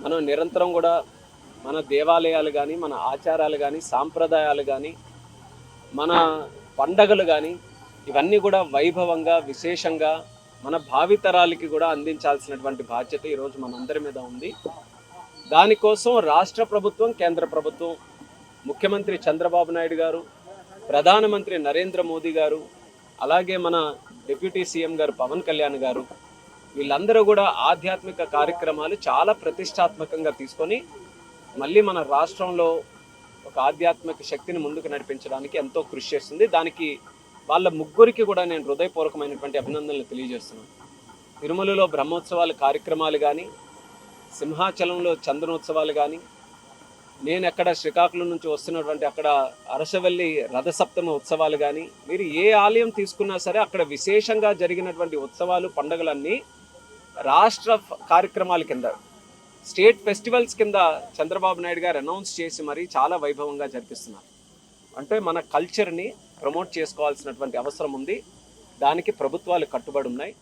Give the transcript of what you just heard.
మనం నిరంతరం కూడా మన దేవాలయాలు కానీ, మన ఆచారాలు కానీ, సాంప్రదాయాలు కానీ, మన పండగలు కానీ ఇవన్నీ కూడా వైభవంగా, విశేషంగా మన భావితరాలకి కూడా అందించాల్సినటువంటి బాధ్యత ఈరోజు మనందరి మీద ఉంది. దానికోసం రాష్ట్ర ప్రభుత్వం, కేంద్ర ప్రభుత్వం, ముఖ్యమంత్రి చంద్రబాబు నాయుడు గారు, ప్రధానమంత్రి నరేంద్ర మోదీ గారు, అలాగే మన డిప్యూటీ సీఎం గారు పవన్ కళ్యాణ్ గారు, వీళ్ళందరూ కూడా ఆధ్యాత్మిక కార్యక్రమాలు చాలా ప్రతిష్టాత్మకంగా తీసుకొని మళ్ళీ మన రాష్ట్రంలో ఒక ఆధ్యాత్మిక శక్తిని ముందుకు నడిపించడానికి ఎంతో కృషి చేస్తుంది. దానికి వాళ్ళ ముగ్గురికి కూడా నేను హృదయపూర్వకమైనటువంటి అభినందనలు తెలియజేస్తున్నాను. తిరుమలలో బ్రహ్మోత్సవాల కార్యక్రమాలు కానీ, సింహాచలంలో చందనోత్సవాలు కానీ, నేను ఎక్కడ శ్రీకాకుళం నుంచి వస్తున్నటువంటి అక్కడ అరసవల్లి రథసప్తమి ఉత్సవాలు కానీ, మీరు ఏ ఆలయం తీసుకున్నా సరే అక్కడ విశేషంగా జరిగినటువంటి ఉత్సవాలు, పండుగలన్నీ రాష్ట్ర కార్యక్రమాల కింద, స్టేట్ ఫెస్టివల్స్ కింద చంద్రబాబు నాయుడు గారు అనౌన్స్ చేసి మరీ చాలా వైభవంగా జరిపిస్తున్నారు. అంటే మన కల్చర్ని ప్రమోట్ చేసుకోవాల్సినటువంటి అవసరం ఉంది. దానికి ప్రభుత్వాలు కట్టుబడి ఉన్నాయి.